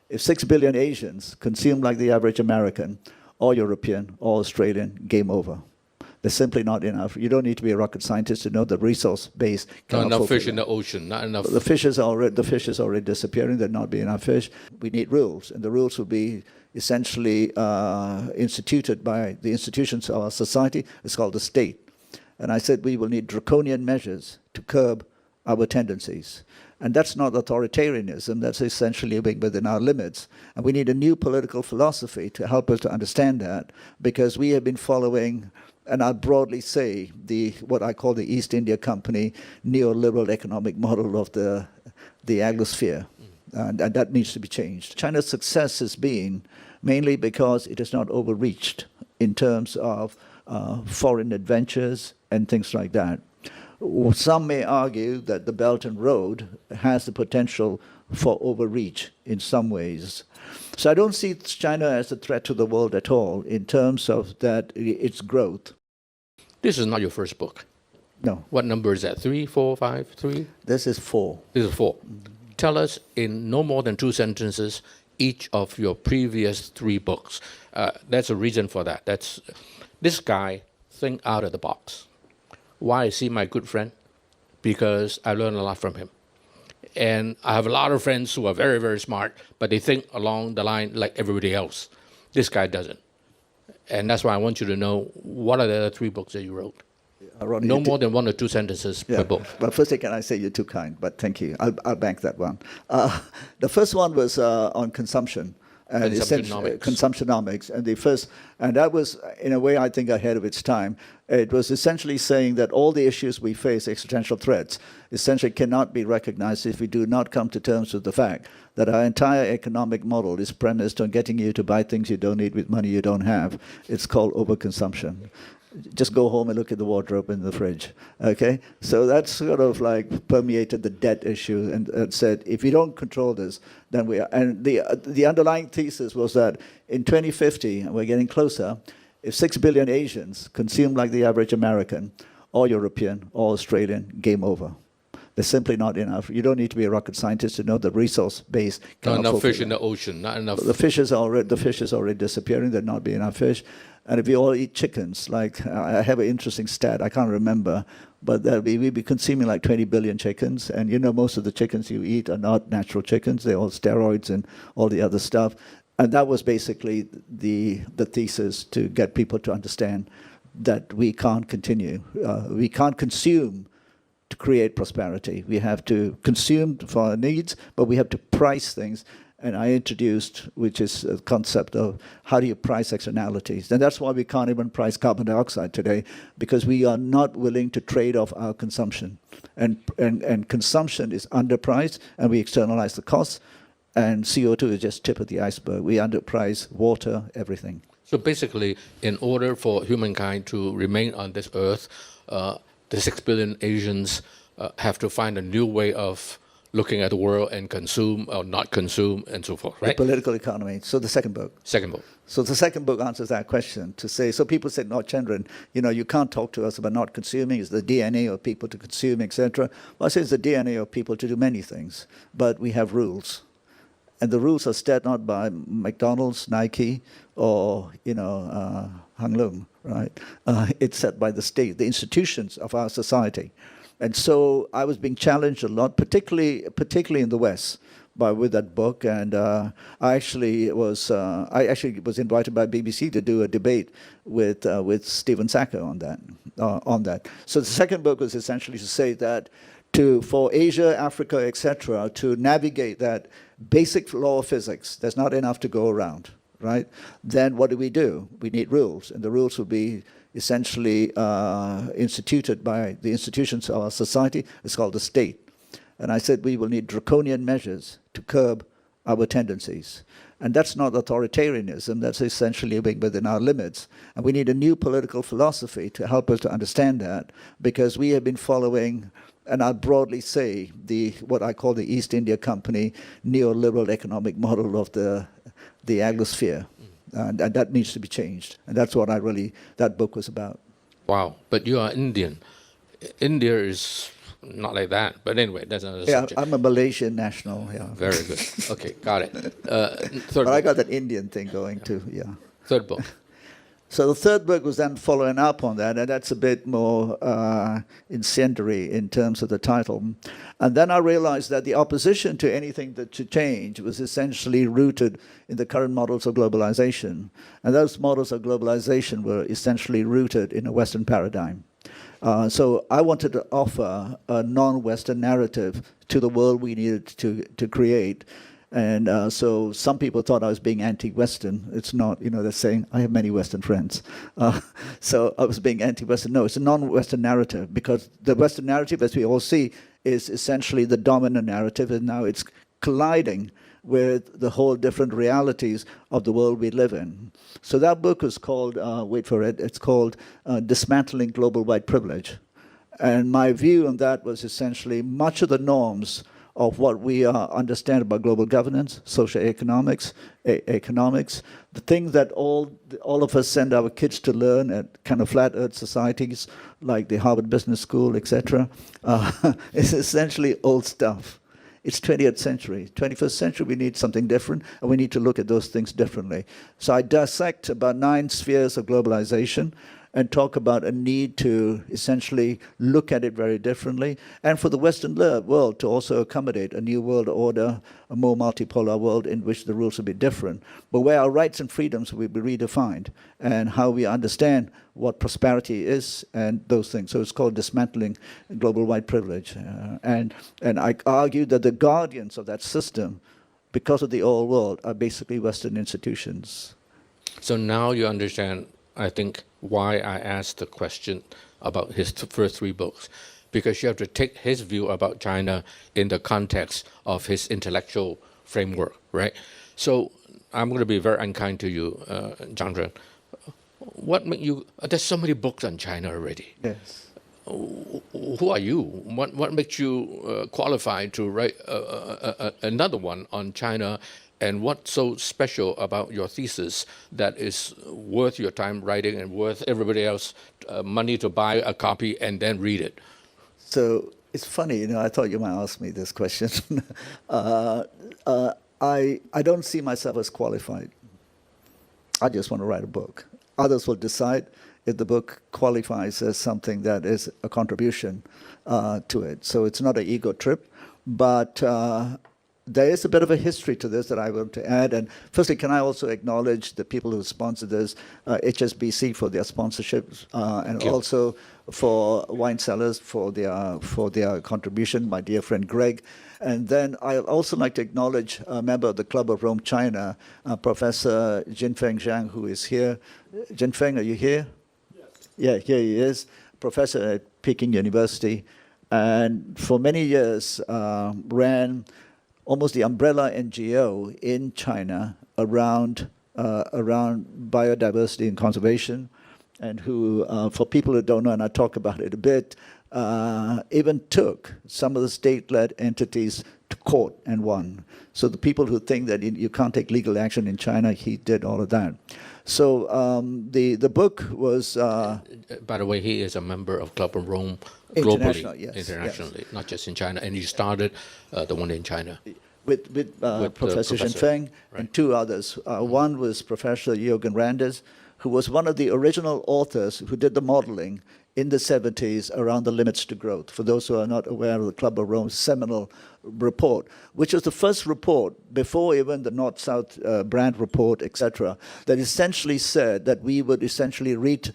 If 6 billion Asians consume like the average American, or European, or Australian, game over. There's simply not enough. You don't need to be a rocket scientist to know the resource base Not cannot enough fish fulfill in that. the ocean, not enough. The fish is already disappearing. There'll not be enough fish. We need rules, and the rules will be essentially instituted by the institutions of our society. It's called the state. And I said we will need draconian measures to curb our tendencies. And that's not authoritarianism. That's essentially being within our limits. And we need a new political philosophy to help us to understand that, because we have been following, and I'll broadly say, what I call the East India Company neoliberal economic model of the Anglosphere. And that needs to be changed. China's success has been mainly because it has not overreached in terms of foreign adventures and things like that. Some may argue that the Belt and Road has the potential for overreach in some ways. So I don't see China as a threat to the world at all in terms of that its growth. This is not your first book. No. What number is that? 3, 4, 5, 3? This is 4. This is 4. Tell us in no more than 2 sentences each of your previous 3 books. That's a reason for that. That's this guy think out of the box. Why is he my good friend? Because I learned a lot from him. And I have a lot of friends who are very, very smart, but they think along the line like everybody else. This guy doesn't. And that's why I want you to know, what are the other 3 books that you wrote? Ronnie, No more than 1 or 2 sentences per book. But firstly, can I say you're too kind, but thank you. I'll bank that one. The first one was on consumption. And consumptionomics. And that was, in a way, I think, ahead of its time. It was essentially saying that all the issues we face, existential threats, essentially cannot be recognized if we do not come to terms with the fact that our entire economic model is premised on getting you to buy things you don't need with money you don't have. It's called overconsumption. Just go home and look at the wardrobe in the fridge, okay? So that's sort of like permeated the debt issue and said, if you don't control this, then we are. And the underlying thesis was that in 2050, and we're getting closer, if 6 billion Asians consume like the average American, or European, or Australian, game over. There's simply not enough. You don't need to be a rocket scientist to know the resource base cannot Not enough fish fulfill in the ocean, not enough. the fish is already disappearing. There'll not be enough fish. And if we all eat chickens, like I have an interesting stat, I can't remember, but we'd be consuming like 20 billion chickens. And you know, most of the chickens you eat are not natural chickens. They're all steroids and all the other stuff. And that was basically the thesis, to get people to understand that we can't continue. We can't consume to create prosperity. We have to consume for our needs, but we have to price things. And I introduced, which is a concept of how do you price externalities. And that's why we can't even price carbon dioxide today, because we are not willing to trade off our consumption. And consumption is underpriced, and we externalize the costs. And CO2 is just tip of the iceberg. We underprice water, everything. So basically, in order for humankind to remain on this earth, the 6 billion Asians have to find a new way of looking at the world and consume or not consume and so forth, right? The political economy. So the second book. Second book. So the second book answers that question, to say, so people said, no, Chandran, you know, you can't talk to us about not consuming. It's the DNA of people to consume, etc. Well, I say it's the DNA of people to do many things, but we have rules. And the rules are set not by McDonald's, Nike, or, you know, Hang Lung, right? It's set by the state, the institutions of our society. And so I was being challenged a lot, particularly in the West, with that book. And I actually was invited by BBC to do a debate with Stephen Sacco on that. So the second book was essentially to say that for Asia, Africa, etc., to navigate that basic law of physics, there's not enough to go around, right? Then what do? We need rules, and the rules will be essentially instituted by the institutions of our society. It's called the state. And I said we will need draconian measures to curb our tendencies. And that's not authoritarianism. That's essentially being within our limits. And we need a new political philosophy to help us to understand that, because we have been following, and I'll broadly say, what I call the East India Company neoliberal economic model of the Anglosphere. And that needs to be changed. And that's what that book was about. Wow. But you are Indian. India is not like that. But anyway, that's another Yeah, subject. I'm a Malaysian national. Yeah, Very good. Okay, got it. Third but I book. got that Indian thing going too. Yeah. Third book. So the third book was then following up on that, and that's a bit more incendiary in terms of the title. And then I realized that the opposition to anything that should change was essentially rooted in the current models of globalization. And those models of globalization were essentially rooted in a Western paradigm. So I wanted to offer a non-Western narrative to the world we needed to create. And so some people thought I was being anti-Western. It's not, they're saying, I have many Western friends. So I was being anti-Western. No, it's a non-Western narrative, because the Western narrative, as we all see, is essentially the dominant narrative, and now it's colliding with the whole different realities of the world we live in. So that book is called, wait for it, it's called Dismantling Global White Privilege. And my view on that was essentially much of the norms of what we understand about global governance, social economics, the things that all of us send our kids to learn at kind of flat earth societies like the Harvard Business School, etc., is essentially old stuff. It's 20th century. 21st century, we need something different, and we need to look at those things differently. So I dissect about 9 spheres of globalization and talk about a need to essentially look at it very differently, and for the Western world to also accommodate a new world order, a more multipolar world in which the rules will be different, but where our rights and freedoms will be redefined, and how we understand what prosperity is and those things. So it's called Dismantling Global White Privilege. And I argue that the guardians of that system, because of the old world, are basically Western institutions. So now you understand, I think, why I asked the question about his first 3 books, because you have to take his view about China in the context of his intellectual framework, right? So I'm going to be very unkind to you, Chandran. What made you? There's so many books on China already. Yes. Who are you? What makes you qualified to write another one on China? And what's so special about your thesis that is worth your time writing and worth everybody else money to buy a copy and then read it? So it's funny, I thought you might ask me this question. I don't see myself as qualified. I just want to write a book. Others will decide if the book qualifies as something that is a contribution to it. So it's not an ego trip, but there is a bit of a history to this that I want to add. And firstly, can I also acknowledge the people who sponsored this, HSBC for their sponsorships, and also for Wine Cellars for their contribution, my dear friend Greg. And then I'd also like to acknowledge a member of the Club of Rome China, Professor Jinfeng Zhang, who is here. Jinfeng, are you here? Yes. Yeah, here he is, professor at Peking University. And for many years ran almost the umbrella NGO in China around biodiversity and conservation, and who, for people who don't know, and I talk about it a bit, even took some of the state-led entities to court and won. So the people who think that you can't take legal action in China, he did all of that. So the book was... By the way, he is a member of Club of Rome globally, internationally, yes. Not just in China. And you started the one in China. With Professor Jinfeng, right, and 2 others. One was Professor Jürgen Randers, who was one of the original authors who did the modeling in the 70s around the limits to growth. For those who are not aware of the Club of Rome's seminal report, which was the first report, before even the North-South brand report, etc., that essentially said that we would essentially reach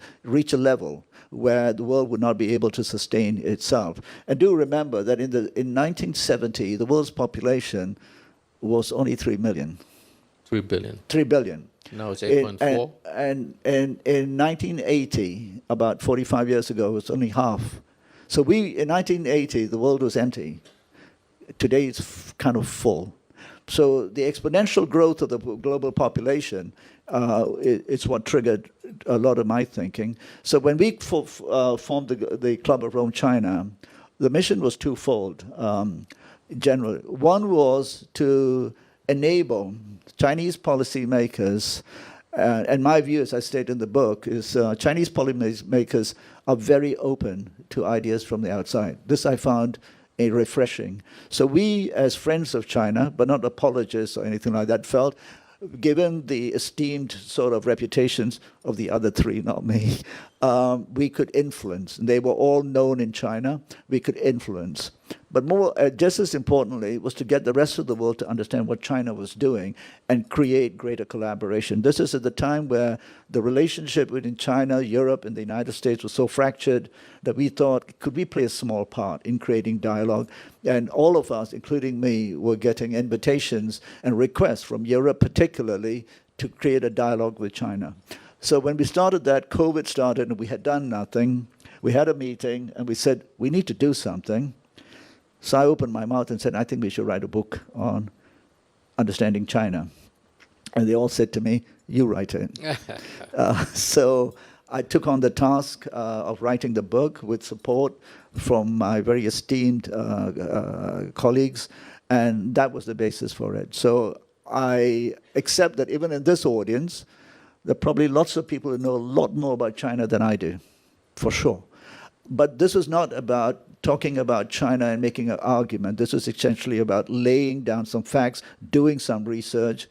a level where the world would not be able to sustain itself. And do remember that in 1970, the world's population was only 3 million. 3 billion. 3 billion. Now it's 8.4. And in 1980, about 45 years ago, it was only half. So in 1980, the world was empty. Today it's kind of full. So the exponential growth of the global population, it's what triggered a lot of my thinking. So when we formed the Club of Rome China, the mission was twofold, generally. One was to enable Chinese policymakers And my view, as I state in the book, is Chinese policymakers are very open to ideas from the outside. This I found refreshing. So we, as friends of China, but not apologists or anything like that, felt, given the esteemed sort of reputations of the other three, not me, we could influence. They were all known in China. We could influence. But more, just as importantly, was to get the rest of the world to understand what China was doing and create greater collaboration. This is at the time where the relationship between China, Europe, and the United States was so fractured that we thought, could we play a small part in creating dialogue? And all of us, including me, were getting invitations and requests from Europe particularly to create a dialogue with China. So when we started that, COVID started and we had done nothing. We had a meeting and we said, we need to do something. So I opened my mouth and said, I think we should write a book on understanding China. And they all said to me, you write it. So I took on the task of writing the book with support from my very esteemed colleagues, and that was the basis for it. So I accept that even in this audience, there are probably lots of people who know a lot more about China than I do, for sure. But this is not about talking about China and making an argument. This is essentially about laying down some facts, doing some research,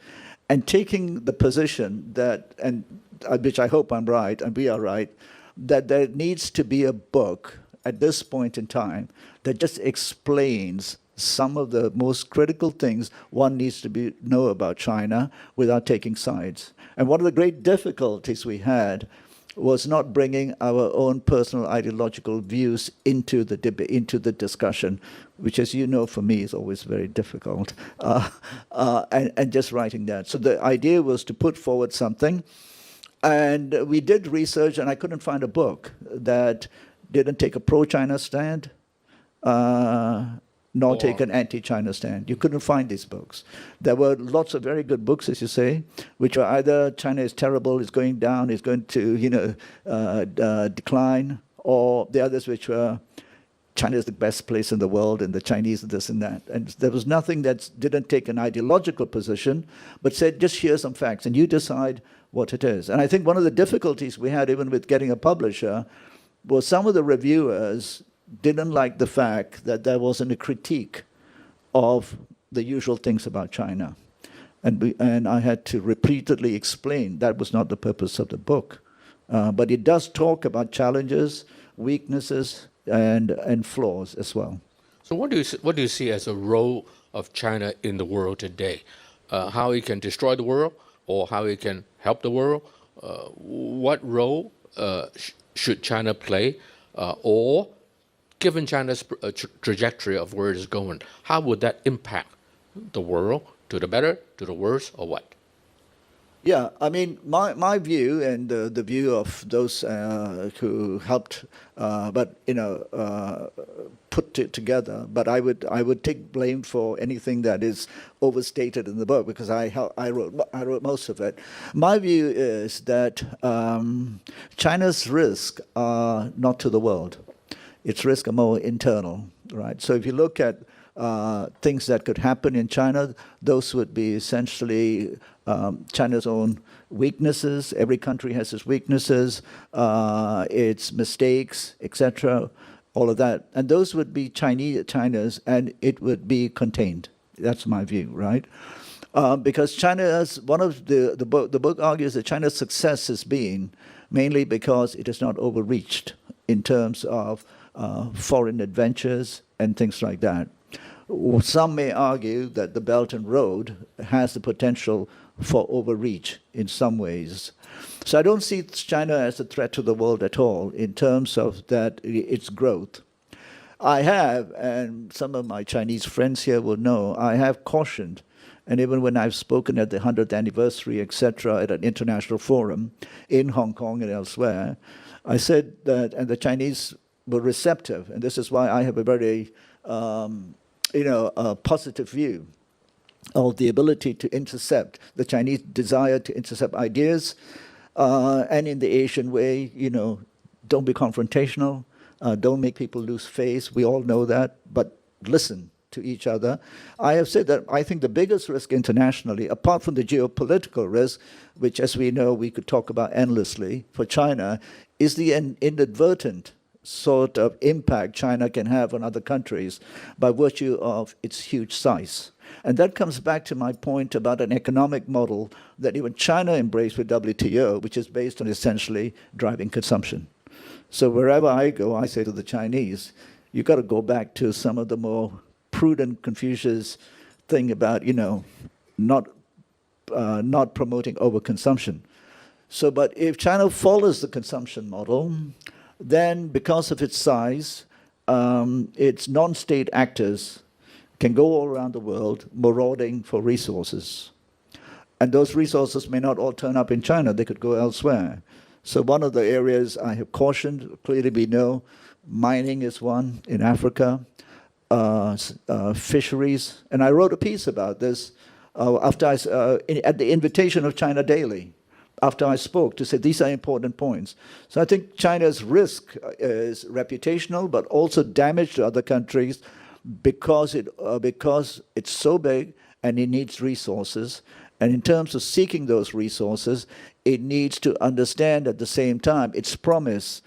and taking the position that, and which I hope I'm right, and we are right, that there needs to be a book at this point in time that just explains some of the most critical things one needs to know about China without taking sides. And one of the great difficulties we had was not bringing our own personal ideological views into the debate, into the discussion, which, as you know, for me is always very difficult, and just writing that. So the idea was to put forward something, and we did research, and I couldn't find a book that didn't take a pro-China stand, nor take an anti-China stand. You couldn't find these books. There were lots of very good books, as you say, which are either China is terrible, is going down, is going to decline, or the others which were China is the best place in the world and the Chinese are this and that. And there was nothing that didn't take an ideological position, but said, just here's some facts and you decide what it is. And I think one of the difficulties we had even with getting a publisher was some of the reviewers didn't like the fact that there wasn't a critique of the usual things about China. And I had to repeatedly explain that was not the purpose of the book. But it does talk about challenges, weaknesses, and flaws as well. So what do you see as a role of China in the world today? How it can destroy the world or how it can help the world? What role should China play? Or given China's trajectory of where it is going, how would that impact the world, to the better, to the worse, or what? Yeah, I mean, my view and the view of those who helped, put it together. But I would take blame for anything that is overstated in the book because I wrote most of it. My view is that China's risks are not to the world. Its risks are more internal, right? So if you look at things that could happen in China, those would be essentially China's own weaknesses. Every country has its weaknesses, its mistakes, etc., all of that. And those would be China's, and it would be contained. That's my view, right? Because China's, the book argues that China's success has been mainly because it has not overreached in terms of foreign adventures and things like that. Some may argue that the Belt and Road has the potential for overreach in some ways. So I don't see China as a threat to the world at all in terms of that its growth. I have, and some of my Chinese friends here will know, I have cautioned, and even when I've spoken at the 100th anniversary, etc., at an international forum in Hong Kong and elsewhere, I said that, and the Chinese were receptive, and this is why I have a very positive view of the ability to intercept, the Chinese desire to intercept ideas, and in the Asian way, don't be confrontational, don't make people lose face. We all know that, but listen to each other. I have said that I think the biggest risk internationally, apart from the geopolitical risk, which, as we know, we could talk about endlessly for China, is the inadvertent sort of impact China can have on other countries by virtue of its huge size. And that comes back to my point about an economic model that even China embraced with WTO, which is based on essentially driving consumption. So wherever I go, I say to the Chinese, you've got to go back to some of the more prudent Confucius thing about, not promoting overconsumption. So, but if China follows the consumption model, then because of its size, its non-state actors can go all around the world marauding for resources. And those resources may not all turn up in China, they could go elsewhere. So one of the areas I have cautioned, clearly we know, mining is one in Africa, fisheries. And I wrote a piece about this at the invitation of China Daily, after I spoke, to say these are important points. So I think China's risk is reputational, but also damage to other countries because it's so big and it needs resources. And in terms of seeking those resources, it needs to understand at the same time its promise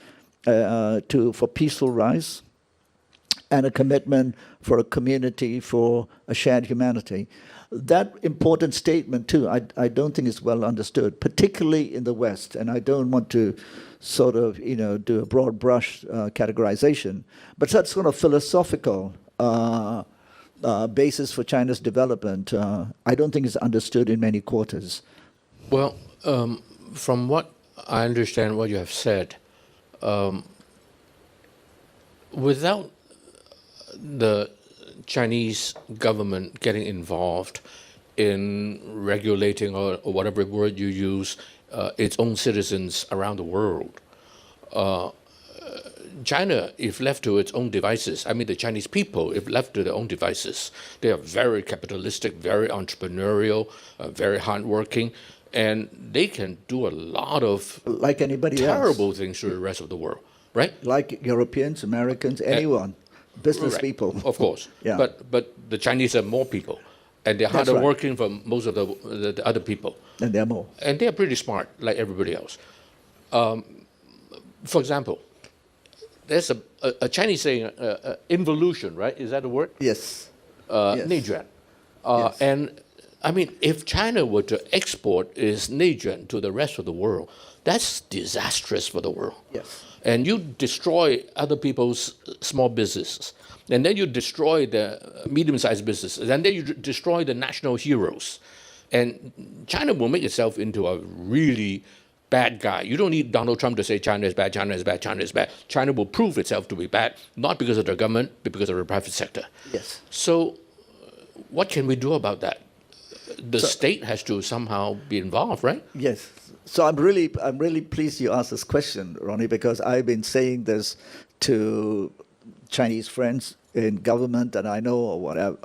for peaceful rise and a commitment for a community, for a shared humanity. That important statement, too, I don't think is well understood, particularly in the West. And I don't want to sort of, do a broad brush categorization. But that sort of philosophical basis for China's development, I don't think is understood in many quarters. Well, from what I understand what you have said, without the Chinese government getting involved in regulating or whatever word you use, its own citizens around the world, China, if left to its own devices, I mean the Chinese people, if left to their own devices, they are very capitalistic, very entrepreneurial, very hardworking, and they can do a lot of like anybody terrible else. things to the rest of the world, right? Like Europeans, Americans, anyone, business Right. people. Of course. Yeah. But the Chinese are more people, and they're That's harder right. working for most of the other people. And there are more. And they're pretty smart, like everybody else. For example, there's a Chinese saying, involution, right? Is that a word? Yes. Yes. 内卷. Yes. And I mean, if China were to export its 内卷 to the rest of the world, that's disastrous for the world. Yes. And you destroy other people's small businesses. And then you destroy the medium-sized businesses. And then you destroy the national heroes. And China will make itself into a really bad guy. You don't need Donald Trump to say China is bad, China is bad, China is bad. China will prove itself to be bad, not because of the government, but because of the private sector. Yes. So what can we do about that? The state has to somehow be involved, right? Yes. So I'm really pleased you asked this question, Ronnie, because I've been saying this to Chinese friends in government that I know or whatever,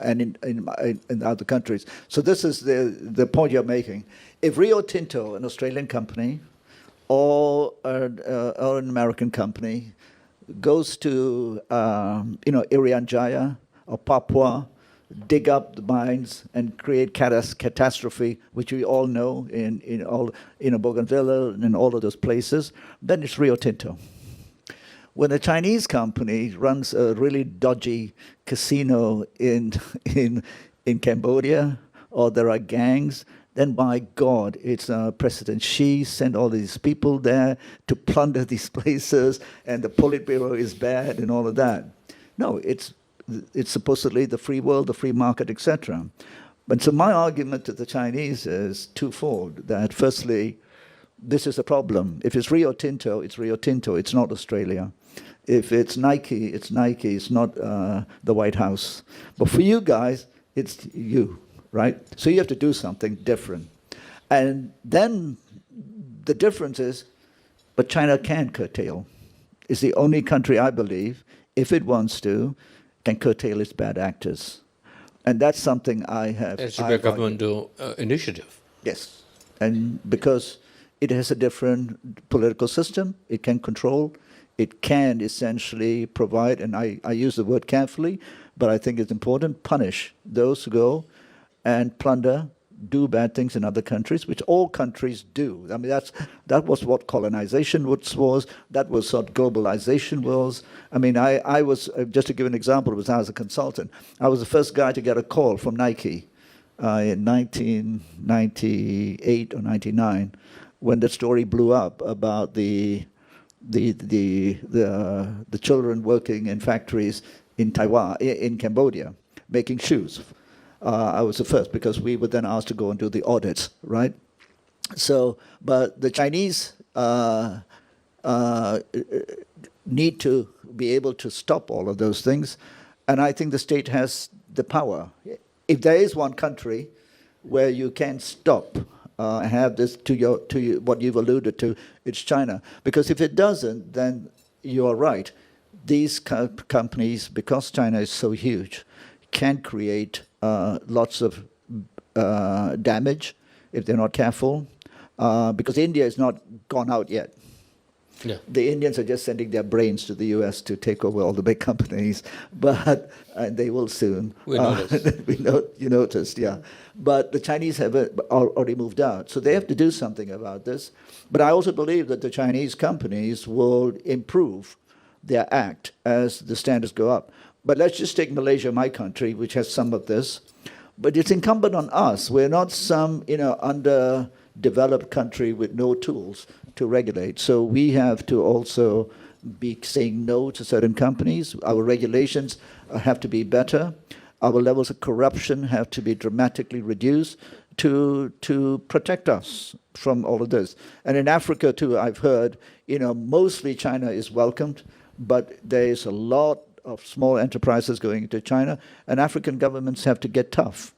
and in other countries. So this is the point you're making. If Rio Tinto, an Australian company, or an American company, goes to Irian Jaya or Papua, dig up the mines and create catastrophe, which we all know in Bougainville and in all of those places, then it's Rio Tinto. When a Chinese company runs a really dodgy casino in Cambodia, or there are gangs, then by God, it's President Xi sent all these people there to plunder these places, and the Politburo is bad and all of that. No, it's supposedly the free world, the free market, etc. But so my argument to the Chinese is twofold. That firstly, this is a problem. If it's Rio Tinto, it's Rio Tinto. It's not Australia. If it's Nike, it's Nike. It's not the White House. But for you guys, it's you, right? So you have to do something different. And then the difference is, but China can curtail. It's the only country, I believe, if it wants to, can curtail its bad actors. And that's something I have. It should be a governmental initiative. Yes. And because it has a different political system, it can control, it can essentially provide, and I use the word carefully, but I think it's important, punish those who go and plunder, do bad things in other countries, which all countries do. I mean, that was what colonization was. That was what globalization was. I mean, I was, just to give an example, it was I was a consultant. I was the first guy to get a call from Nike in 1998 or 99, when the story blew up about the children working in factories in Taiwan, in Cambodia, making shoes. I was the first because we were then asked to go and do the audits, right? So, but the Chinese need to be able to stop all of those things, and I think the state has the power. If there is one country where you can stop, have this to what you've alluded to, it's China. Because if it doesn't, then you are right. These companies, because China is so huge, can create lots of damage if they're not careful. Because India has not gone out yet. Yeah. The Indians are just sending their brains to the U.S. to take over all the big companies, but they will soon. We noticed. You noticed, yeah. But the Chinese have already moved out, so they have to do something about this. But I also believe that the Chinese companies will improve their act as the standards go up. But let's just take Malaysia, my country, which has some of this. But it's incumbent on us. We're not some, underdeveloped country with no tools to regulate. So we have to also be saying no to certain companies. Our regulations have to be better. Our levels of corruption have to be dramatically reduced to protect us from all of this. And in Africa too, I've heard, mostly China is welcomed, but there is a lot of small enterprises going into China, and African governments have to get tough,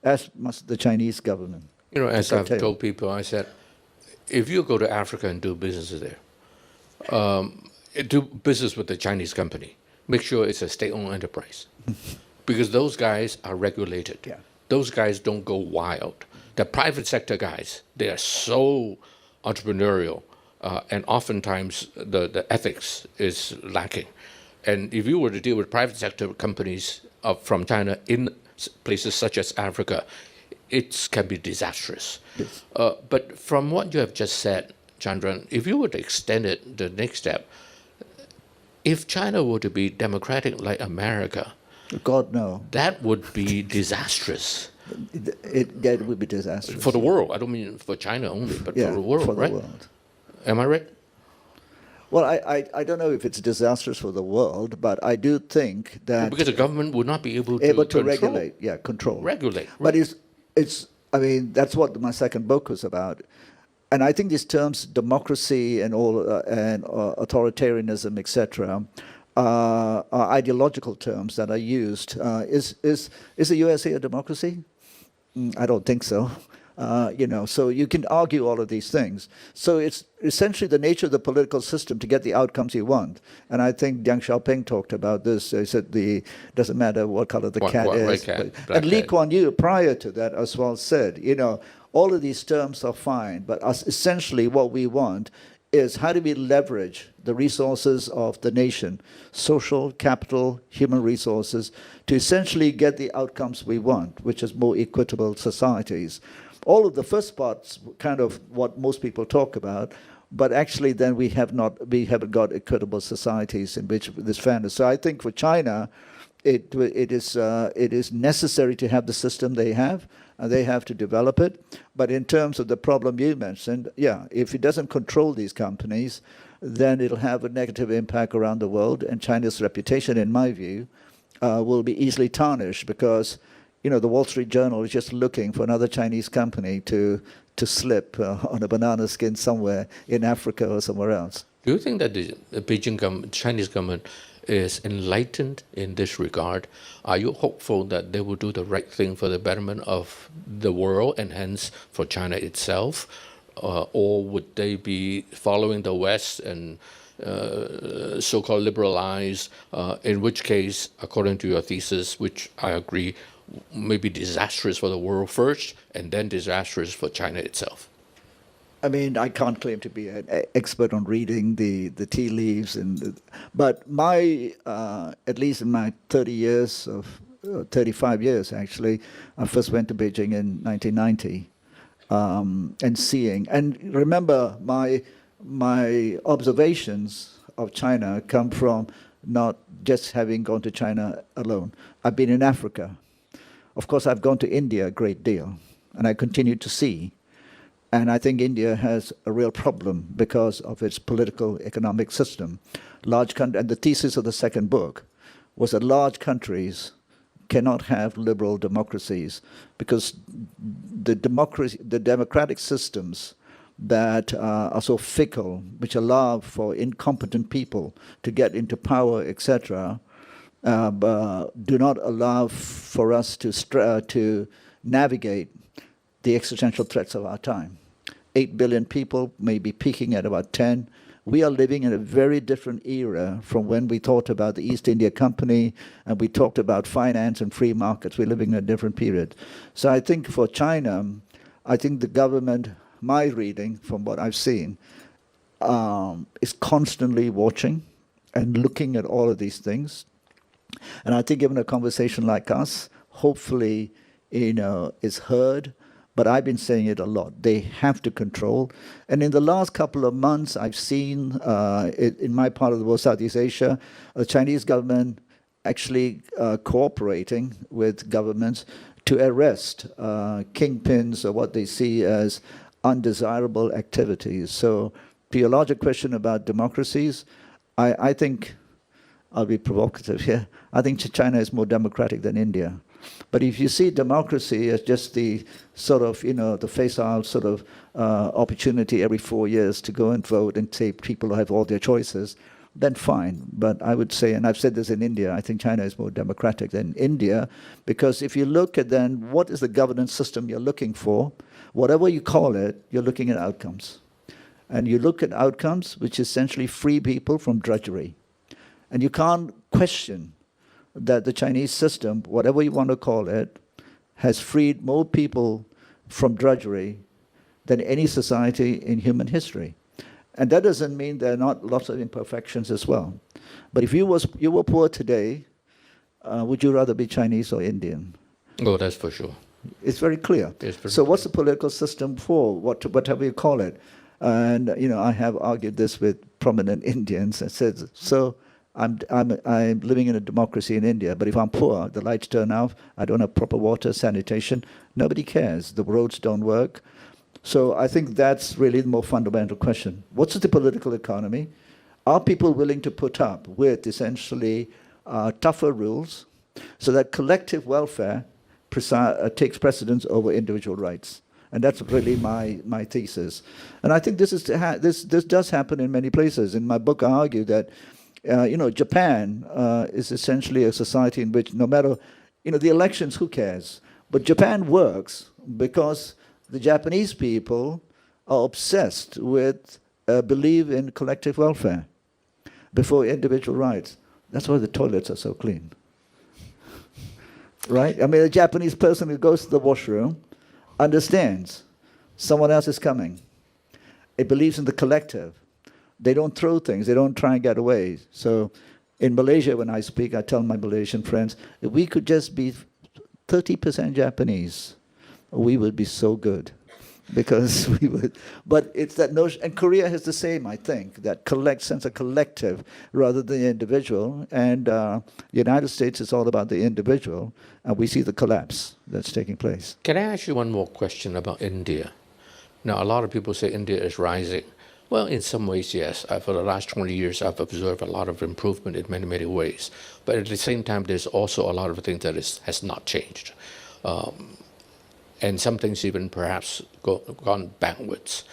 as must the Chinese government. As I've told people, I said, if you go to Africa and do business there, do business with the Chinese company, make sure it's a state-owned enterprise. Because those guys are regulated. Yeah. Those guys don't go wild. The private sector guys, they are so entrepreneurial, and oftentimes the ethics is lacking. And if you were to deal with private sector companies from China in places such as Africa, it can be disastrous. Yes. But from what you have just said, Chandran, if you were to extend it the next step, if China were to be democratic like America, God, no. that would be disastrous. That would be disastrous. For the world. I don't mean for China only, but Yeah, for the world, for the right? world. Am I right? Well, I don't know if it's disastrous for the world, but I do think that Because the government would not be able to control. regulate, control. Regulate. But that's what my second book was about. And I think these terms, democracy and authoritarianism, etc., are ideological terms that are used. Is the USA a democracy? I don't think so. So you can argue all of these things. So it's essentially the nature of the political system to get the outcomes you want. And I think Deng Xiaoping talked about this. He said doesn't matter what color the cat is. And Lee Kuan Yew, prior to that, as well, said, all of these terms are fine, but essentially what we want is how do we leverage the resources of the nation, social, capital, human resources, to essentially get the outcomes we want, which is more equitable societies. All of the first part's kind of what most people talk about, but actually then we haven't got equitable societies in which there's fairness. So I think for China, it is necessary to have the system they have, and they have to develop it. But in terms of the problem you mentioned, if it doesn't control these companies, then it'll have a negative impact around the world, and China's reputation, in my view, will be easily tarnished because the Wall Street Journal is just looking for another Chinese company to slip on a banana skin somewhere in Africa or somewhere else. Do you think that the Chinese government is enlightened in this regard? Are you hopeful that they will do the right thing for the betterment of the world and hence for China itself? Or would they be following the West and so-called liberalize, in which case, according to your thesis, which I agree, may be disastrous for the world first and then disastrous for China itself? I mean, I can't claim to be an expert on reading the tea leaves, but my at least in my 30 years of 35 years actually, I first went to Beijing in 1990, and seeing and remember my observations of China come from not just having gone to China alone. I've been in Africa. Of course, I've gone to India a great deal, and I continue to see. And I think India has a real problem because of its political economic system. And the thesis of the second book was that large countries cannot have liberal democracies because the democratic systems that are so fickle, which allow for incompetent people to get into power, etc., do not allow for us to navigate the existential threats of our time. 8 billion people, maybe peaking at about 10. We are living in a very different era from when we thought about the East India Company and we talked about finance and free markets. We're living in a different period. So I think for China, I think the government, my reading from what I've seen, is constantly watching and looking at all of these things. And I think given a conversation like us, hopefully, is heard. But I've been saying it a lot. They have to control. And in the last couple of months, I've seen in my part of the world, Southeast Asia, the Chinese government actually cooperating with governments to arrest kingpins or what they see as undesirable activities. So to your larger question about democracies, I think, I'll be provocative here, I think China is more democratic than India. But if you see democracy as just the sort of, the face-out sort of opportunity every 4 years to go and vote and say people have all their choices, then fine. But I would say, and I've said this in India, I think China is more democratic than India, because if you look at then what is the governance system you're looking for, whatever you call it, you're looking at outcomes. And you look at outcomes which essentially free people from drudgery. And you can't question that the Chinese system, whatever you want to call it, has freed more people from drudgery than any society in human history. And that doesn't mean there are not lots of imperfections as well. But if you were poor today, would you rather be Chinese or Indian? Oh, that's for sure. It's very clear. So what's the political system for, whatever you call it? And I have argued this with prominent Indians and said, so I'm living in a democracy in India, but if I'm poor, the lights turn off, I don't have proper water, sanitation, nobody cares. The roads don't work. So I think that's really the more fundamental question. What's the political economy? Are people willing to put up with essentially tougher rules so that collective welfare takes precedence over individual rights? And that's really my thesis. And I think this does happen in many places. In my book, I argue that Japan is essentially a society in which no matter, the elections, who cares? But Japan works because the Japanese people are obsessed with, believe in collective welfare before individual rights. That's why the toilets are so clean. Right? I mean, a Japanese person who goes to the washroom understands someone else is coming. It believes in the collective. They don't throw things. They don't try and get away. So in Malaysia, when I speak, I tell my Malaysian friends, if we could just be 30% Japanese, we would be so good. Because we would. But it's that notion, and Korea has the same, I think, that sense of collective rather than the individual. And the United States is all about the individual, and we see the collapse that's taking place. Can I ask you one more question about India? Now, a lot of people say India is rising. Well, in some ways, yes. For the last 20 years, I've observed a lot of improvement in many, many ways. But at the same time, there's also a lot of things that has not changed. And some things even perhaps gone backwards.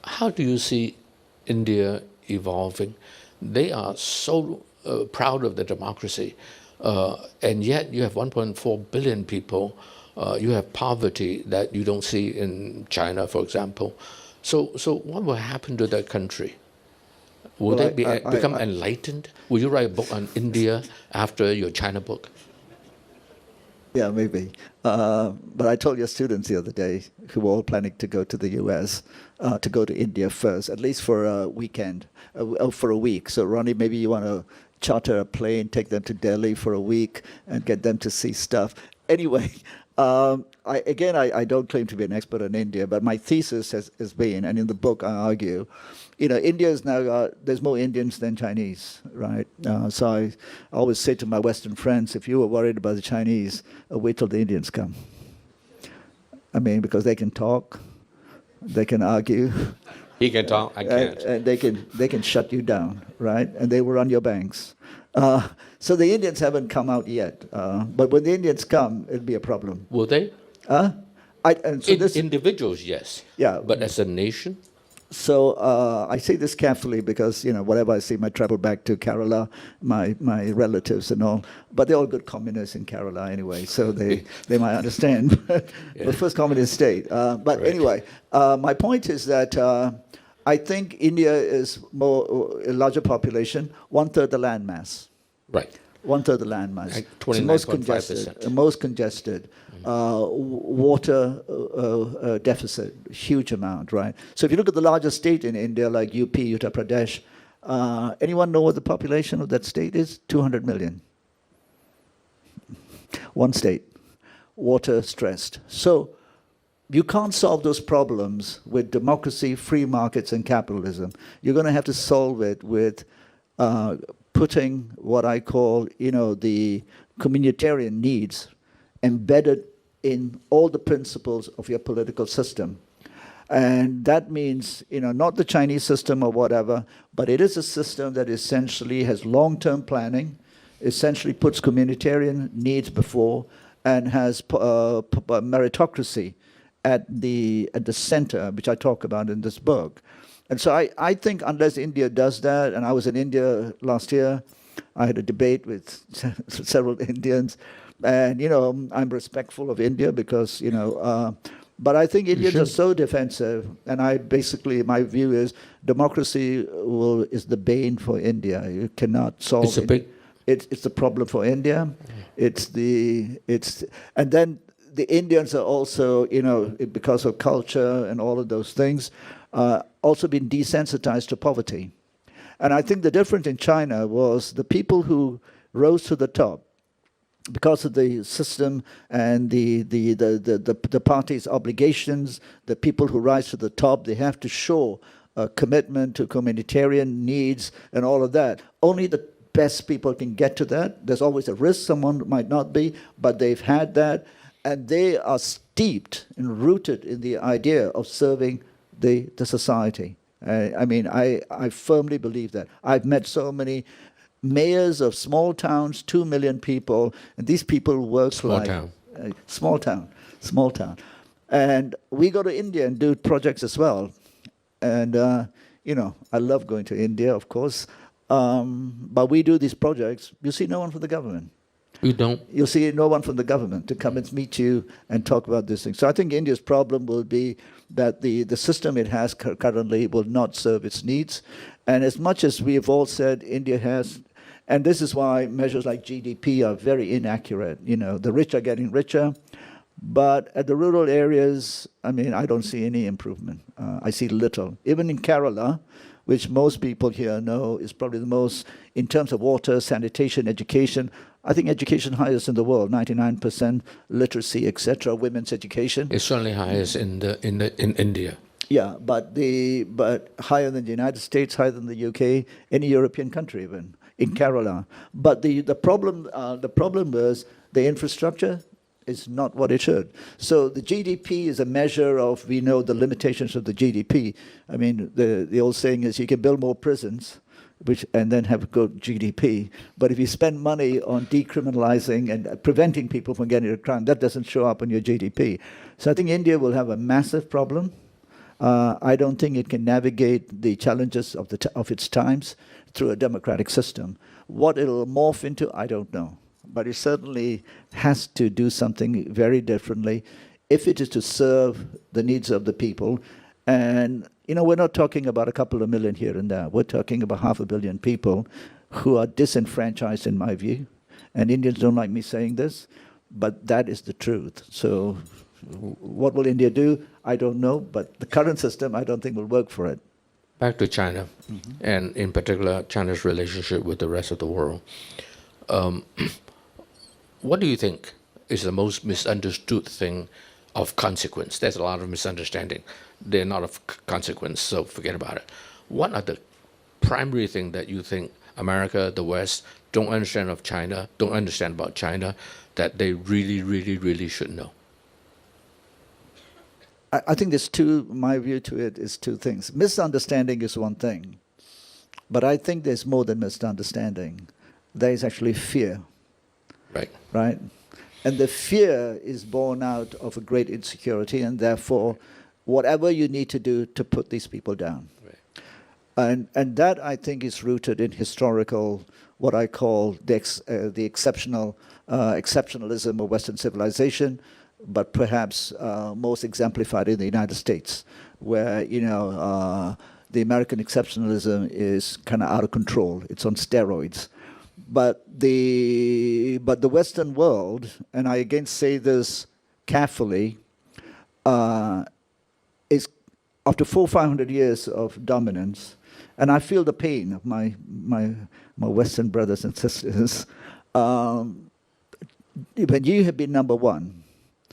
How do you see India evolving? They are so proud of the democracy, and yet you have 1.4 billion people. You have poverty that you don't see in China, for example. So what will happen to that country? Will they become enlightened? Will you write a book on India after your China book? Yeah, maybe. But I told your students the other day who were all planning to go to the US, to go to India first, at least for a weekend, for a week. So, Ronnie, maybe you want to charter a plane, take them to Delhi for a week, and get them to see stuff. Anyway, I don't claim to be an expert in India, but my thesis has been, and in the book I argue, India is now, there's more Indians than Chinese, right? So I always say to my Western friends, if you were worried about the Chinese, wait till the Indians come. I mean, because they can talk, they can argue. He can talk, I can't. And they can shut you down, right? And they will run your banks. So the Indians haven't come out yet. But when the Indians come, it'll be a problem. Will they? Individuals, yes. Yeah. But as a nation? So I say this carefully because, whatever I see, I travel back to Kerala, my relatives and all, but they're all good communists in Kerala anyway, so they might understand. The first communist state. But right. Anyway, my point is that I think India is a larger population, 1/3 the land mass. Right. 1/3 the land mass. Like 29.5%. Most congested. Water deficit, huge amount, right? So if you look at the largest state in India, like UP, Uttar Pradesh, anyone know what the population of that state is? 200 million. One state, water stressed. So you can't solve those problems with democracy, free markets, and capitalism. You're going to have to solve it with putting what I call, the communitarian needs embedded in all the principles of your political system. And that means, not the Chinese system or whatever, but it is a system that essentially has long-term planning, essentially puts communitarian needs before, and has meritocracy at the center, which I talk about in this book. And so I think unless India does that, and I was in India last year, I had a debate with several Indians, and, I'm respectful of India because, but I think Indians are so defensive, and my view is democracy is the bane for India. You cannot solve it. It's the problem for India. And then the Indians are also, because of culture and all of those things, also been desensitized to poverty. And I think the difference in China was the people who rose to the top, because of the system and the party's obligations, the people who rise to the top, they have to show a commitment to communitarian needs and all of that. Only the best people can get to that. There's always a risk someone might not be, but they've had that. And they are steeped and rooted in the idea of serving the society. I firmly believe that. I've met so many mayors of small towns, 2 million people, and these people work small town. And we go to India and do projects as well. And, I love going to India, of course. But we do these projects. You see no one from the government. You don't? You'll see no one from the government to come and meet you and talk about this thing. So I think India's problem will be that the system it has currently will not serve its needs. And as much as we have all said India has, and this is why measures like GDP are very inaccurate. The rich are getting richer, but at the rural areas, I don't see any improvement. I see little. Even in Kerala, which most people here know is probably the most, in terms of water, sanitation, education, I think education highest in the world, 99% literacy, etc. Women's education. It's certainly highest in India. Yeah, but higher than the United States, higher than the UK, any European country even, in Kerala. But the problem was the infrastructure is not what it should. So the GDP is a measure of, we know the limitations of the GDP. The old saying is you can build more prisons, and then have a good GDP. But if you spend money on decriminalizing and preventing people from getting a crime, that doesn't show up on your GDP. So I think India will have a massive problem. I don't think it can navigate the challenges of its times through a democratic system. What it'll morph into, I don't know. But it certainly has to do something very differently if it is to serve the needs of the people. And, we're not talking about a couple of million here and there. We're talking about 500 million people who are disenfranchised, in my view. And Indians don't like me saying this, but that is the truth. So what will India do? I don't know, but the current system, I don't think will work for it. Back to China, and in particular, China's relationship with the rest of the world. What do you think is the most misunderstood thing of consequence? There's a lot of misunderstanding. They're not of consequence, so forget about it. What are the primary things that you think America, the West, don't understand of China, don't understand about China, that they really, really, really should know? I think my view to it is two things. Misunderstanding is one thing, but I think there's more than misunderstanding. There is actually fear. Right? And the fear is born out of a great insecurity, and therefore, whatever you need to do to put these people down. Right. And that, I think, is rooted in historical, what I call the exceptionalism of Western civilization, but perhaps most exemplified in the United States, where, the American exceptionalism is kind of out of control. It's on steroids. But the Western world, and I again say this carefully, is after 400-500 years of dominance, and I feel the pain of my Western brothers and sisters. When you have been number one,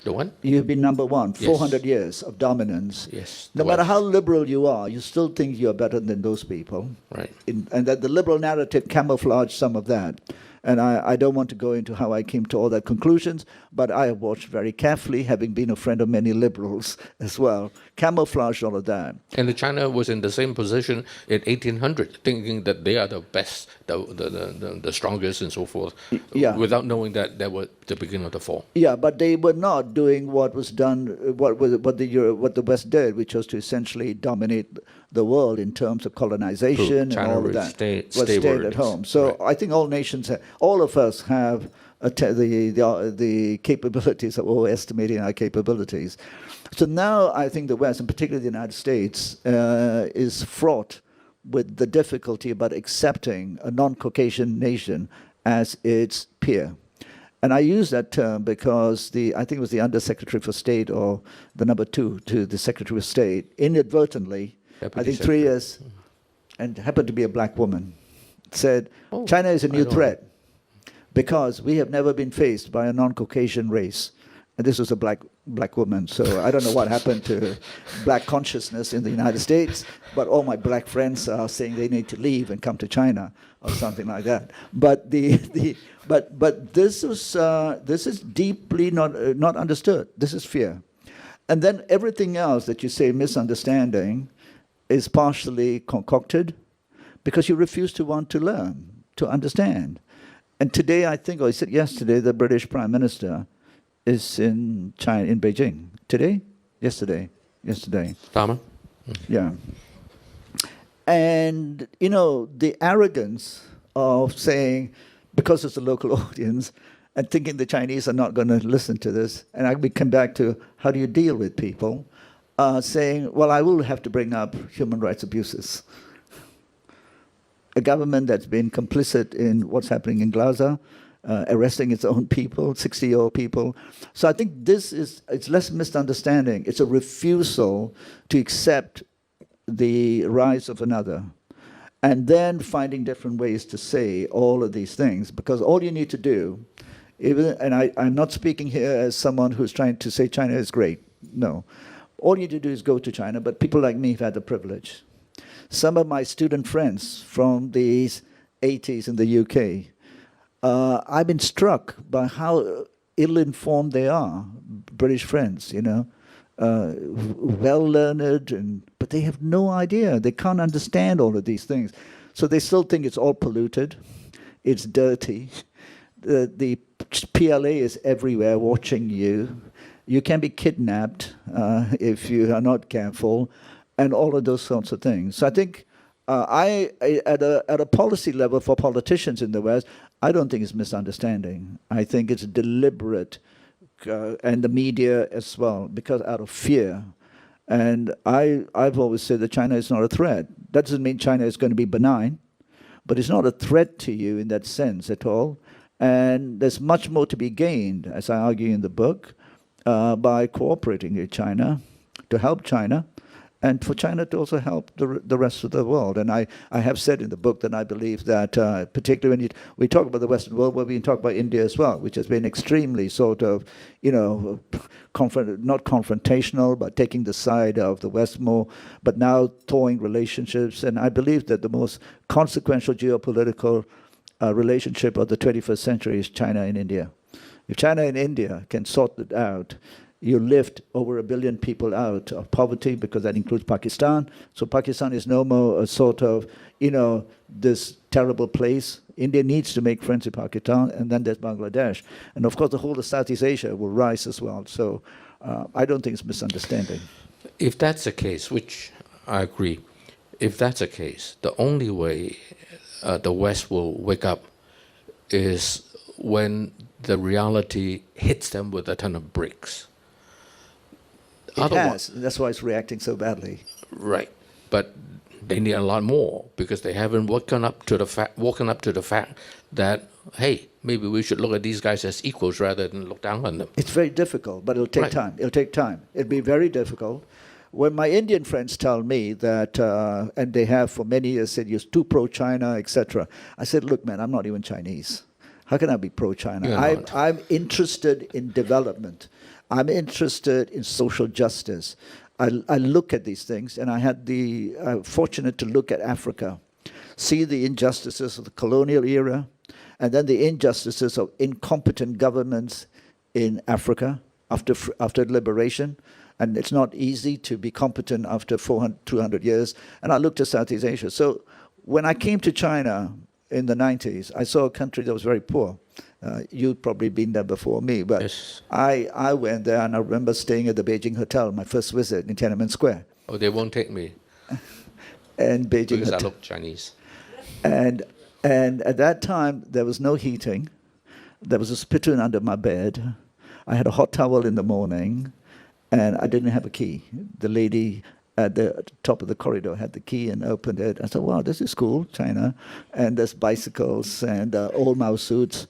the one? You have been number one, Yes. 400 years of dominance. Yes. No matter how liberal you are, you still think you're better than those people. Right. And that the liberal narrative camouflaged some of that. And I don't want to go into how I came to all that conclusions, but I have watched very carefully, having been a friend of many liberals as well, camouflaged all of that. And China was in the same position in 1800, thinking that they are the best, the strongest, and so forth, without knowing that they were the beginning of the fall. Yeah, but they were not doing what was done, what the West did, which was to essentially dominate the world in terms of colonization and all of that. Stayed at home. So right. I think all nations, all of us have the capabilities that we're overestimating our capabilities. So now I think the West, and particularly the United States, is fraught with the difficulty about accepting a non-Caucasian nation as its peer. And I use that term because I think it was the Undersecretary for State or the number 2 to the Secretary of State, inadvertently, I think 3 years, and happened to be a black woman, said, China is a new threat because we have never been faced by a non-Caucasian race. And this was a black woman, so I don't know what happened to black consciousness in the United States, but all my black friends are saying they need to leave and come to China or something like that. But but this is deeply not understood. This is fear, and then everything else that you say misunderstanding is partially concocted because you refuse to want to learn, to understand. And today, I think, or I said yesterday, the British Prime Minister is in China, in Beijing. Today? Yesterday. Tama? Yeah. And, the arrogance of saying, because it's a local audience, and thinking the Chinese are not going to listen to this, and we come back to how do you deal with people, saying, well, I will have to bring up human rights abuses. A government that's been complicit in what's happening in Gaza, arresting its own people, 60-year-old people. So I think it's less misunderstanding. It's a refusal to accept the rise of another. And then finding different ways to say all of these things. Because all you need to do, I'm not speaking here as someone who's trying to say China is great. No. All you need to do is go to China, but people like me have had the privilege. Some of my student friends from the 80s in the UK, I've been struck by how ill-informed they are, British friends, well-learned, but they have no idea. They can't understand all of these things. So they still think it's all polluted, it's dirty. The PLA is everywhere watching you. You can be kidnapped if you are not careful, and all of those sorts of things. So I think at a policy level for politicians in the West, I don't think it's misunderstanding. I think it's deliberate, and the media as well, because out of fear. And I've always said that China is not a threat. That doesn't mean China is going to be benign, but it's not a threat to you in that sense at all. And there's much more to be gained, as I argue in the book, by cooperating with China, to help China, and for China to also help the rest of the world. And I have said in the book that I believe that, particularly when we talk about the Western world, we can talk about India as well, which has been extremely sort of, not confrontational, but taking the side of the West more, but now thawing relationships. And I believe that the most consequential geopolitical relationship of the 21st century is China and India. If China and India can sort it out, you lift over 1 billion people out of poverty, because that includes Pakistan. So Pakistan is no more a sort of, this terrible place. India needs to make friends with Pakistan, and then there's Bangladesh. And of course, the whole of Southeast Asia will rise as well. So I don't think it's misunderstanding. If that's the case, which I agree, if that's the case, the only way the West will wake up is when the reality hits them with a ton of bricks. It has. That's why it's reacting so badly. Right, but they need a lot more, because they haven't woken up to the fact that, hey, maybe we should look at these guys as equals rather than look down on them. It's very difficult, but it'll take time. It'll take time. It'll be very difficult. When my Indian friends tell me that, and they have for many years said you're too pro-China, etc., I said, look, man, I'm not even Chinese. How can I be pro-China? I'm interested in development. I'm interested in social justice. I look at these things, and I had fortunate to look at Africa, see the injustices of the colonial era, and then the injustices of incompetent governments in Africa after liberation. And it's not easy to be competent after 200 years. And I looked at Southeast Asia. So when I came to China in the 90s, I saw a country that was very poor. You'd probably been there before me, but yes. I went there, and I remember staying at the Beijing Hotel, my first visit in Tiananmen Square. Oh, they won't take me. And Beijing because Hotel. I look Chinese. And at that time, there was no heating. There was a spittoon under my bed. I had a hot towel in the morning, and I didn't have a key. The lady at the top of the corridor had the key and opened it. I said, wow, this is cool, China. And there's bicycles and old mouse suits.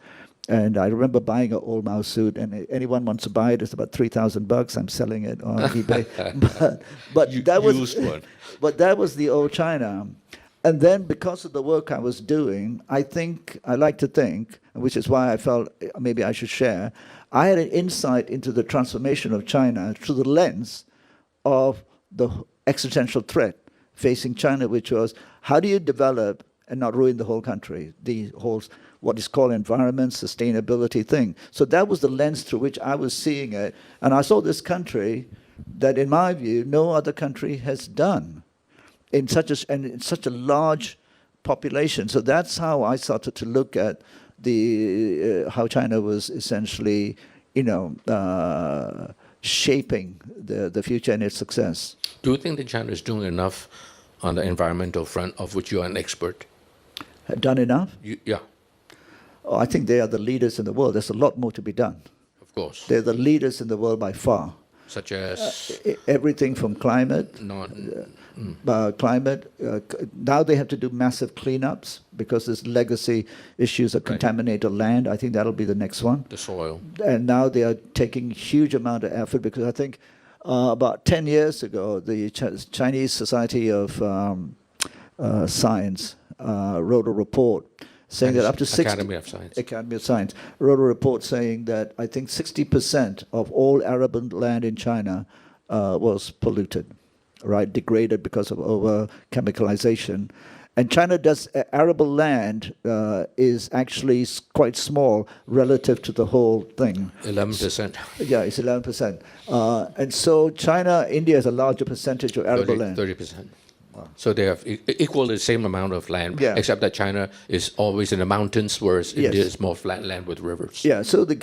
And I remember buying an old mouse suit, and anyone wants to buy it, it's about $3,000. I'm selling it on eBay. But that was the old China. And then because of the work I was doing, I like to think, which is why I felt maybe I should share, I had an insight into the transformation of China through the lens of the existential threat facing China, which was, how do you develop and not ruin the whole country, the whole, what is called environment, sustainability thing. So that was the lens through which I was seeing it. And I saw this country that, in my view, no other country has done in such a large population. So that's how I started to look at how China was essentially, shaping the future and its success. Do you think that China is doing enough on the environmental front, of which you are an expert? Done enough? Yeah. Oh, I think they are the leaders in the world. There's a lot more to be done. Of course. They're the leaders in the world by far. Such as? Everything from climate. Climate. Now they have to do massive cleanups because there's legacy issues of contaminated land. I think that'll be the next one. The soil. And now they are taking huge amount of effort, because I think about 10 years ago, the Chinese Society of Science wrote a report saying that up to 60... Academy of Science wrote a report saying that I think 60% of all arable land in China was polluted, right, degraded because of over-chemicalization. And China does, arable land is actually quite small relative to the whole thing. 11%. Yeah, it's 11%. And so India has a larger percentage of arable land. 30%. So they have equal the same amount of land, except that China is always in the mountains, whereas India is more flat land with rivers. Yeah, so the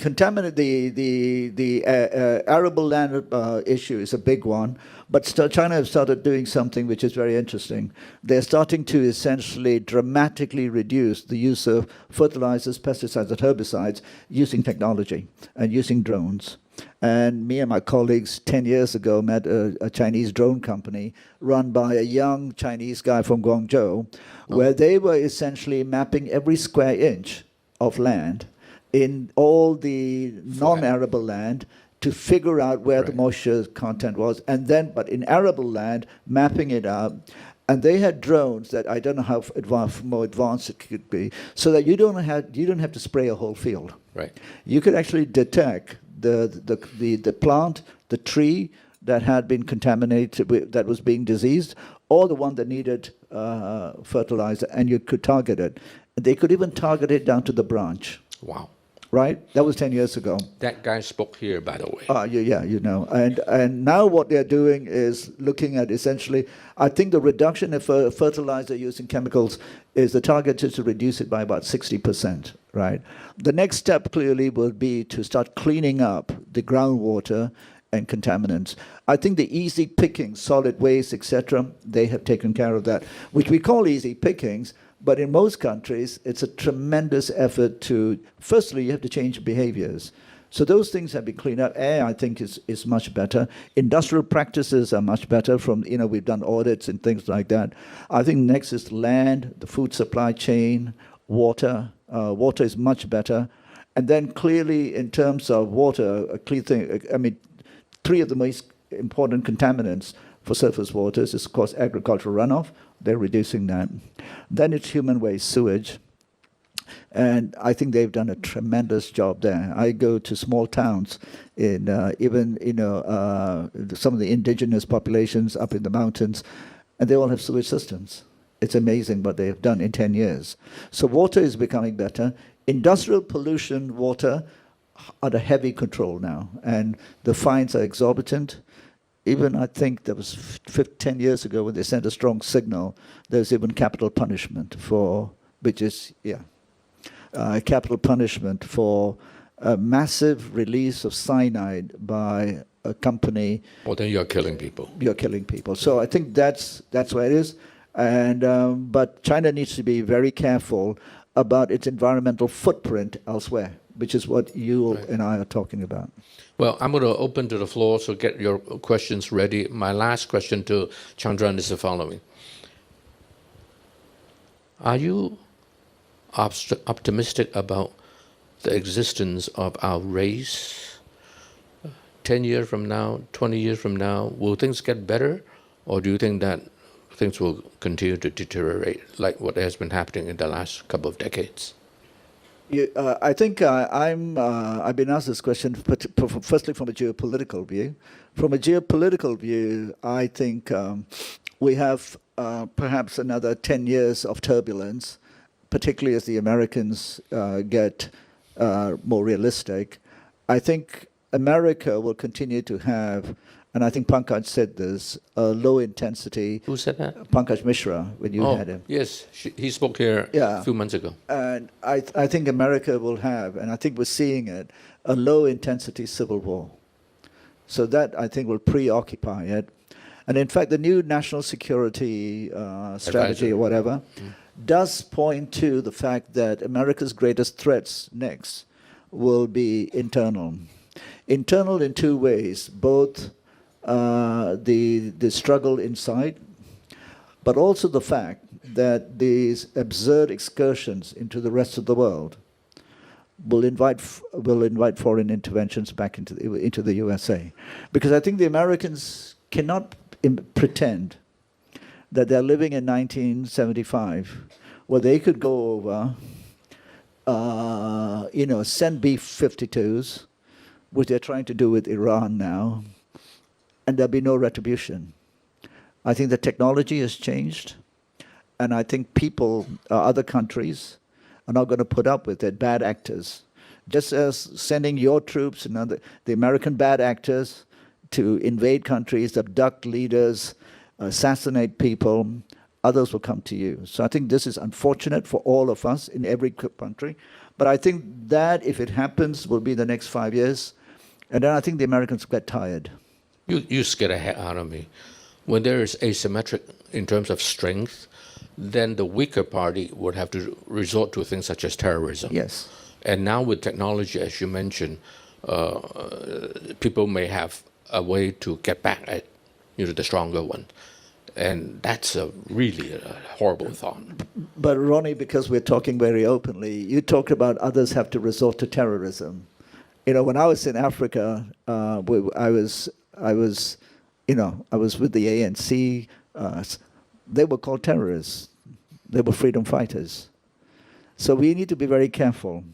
arable land issue is a big one, but China has started doing something which is very interesting. They're starting to essentially dramatically reduce the use of fertilizers, pesticides, and herbicides using technology and using drones. And me and my colleagues 10 years ago met a Chinese drone company run by a young Chinese guy from Guangzhou, where they were essentially mapping every square inch of land in all the non-arable land to figure out where the Right. moisture content was, and then, but in arable land, mapping it out. And they had drones that I don't know how more advanced it could be, so that you don't have to spray a whole field. Right. You could actually detect the plant, the tree that had been contaminated, that was being diseased, or the one that needed fertilizer, and you could target it. They could even target it down to the branch. Wow. Right? That was 10 years ago. That guy spoke here, by the way. Yeah, you know. And now what they're doing is looking at essentially, I think the reduction of fertilizer using chemicals is the target is to reduce it by about 60%, right? The next step clearly will be to start cleaning up the groundwater and contaminants. I think the easy pickings, solid waste, etc., they have taken care of that, which we call easy pickings. But in most countries, it's a tremendous effort to, firstly, you have to change behaviors. So those things have been cleaned up. Air, I think, is much better. Industrial practices are much better from, we've done audits and things like that. I think next is land, the food supply chain, water. Water is much better. And then clearly in terms of water, a clear thing, three of the most important contaminants for surface waters is, of course, agricultural runoff. They're reducing that. Then it's human waste, sewage. And I think they've done a tremendous job there. I go to small towns in some of the indigenous populations up in the mountains, and they all have sewage systems. It's amazing what they've done in 10 years. So water is becoming better. Industrial pollution, water, under heavy control now, and the fines are exorbitant. Even I think there was 10 years ago when they sent a strong signal, there's even capital punishment for, capital punishment for a massive release of cyanide by a company. Well, then you're killing people. You're killing people. So I think that's where it is. And but China needs to be very careful about its environmental footprint elsewhere, which is what you and I are talking about. Well, I'm going to open to the floor, so get your questions ready. My last question to Chandran is the following. Are you optimistic about the existence of our race 10 years from now, 20 years from now? Will things get better, or do you think that things will continue to deteriorate like what has been happening in the last couple of decades? I think I've been asked this question firstly from a geopolitical view. From a geopolitical view, I think we have perhaps another 10 years of turbulence, particularly as the Americans get more realistic. I think America will continue to have, and I think Pankaj said this, a low intensity. Who said that? Pankaj Mishra, when you had him. Yes, he spoke here a few months ago. And I think America will have, and I think we're seeing it, a low intensity civil war. So that, I think, will preoccupy it. And in fact, the new national security strategy or whatever does point to the fact that America's greatest threats next will be internal. Internal in two ways, both the struggle inside, but also the fact that these absurd excursions into the rest of the world will invite foreign interventions back into the USA, because I think the Americans cannot pretend that they're living in 1975, where they could go over, send B-52s, which they're trying to do with Iran now, and there'll be no retribution. I think the technology has changed, and I think people, other countries, are not going to put up with it, bad actors. Just as sending your troops and the American bad actors to invade countries, abduct leaders, assassinate people, others will come to you. So I think this is unfortunate for all of us in every country. But I think that, if it happens, will be the next 5 years. And then I think the Americans get tired. You scare the heck out of me. When there is asymmetric in terms of strength, then the weaker party would have to resort to things such as terrorism. Yes. And now with technology, as you mentioned, people may have a way to get back at the stronger one. And that's really a horrible thought. But Ronnie, because we're talking very openly, you talked about others have to resort to terrorism. You know, when I was in Africa, I was with the ANC. They were called terrorists. They were freedom fighters. So we need to be very careful.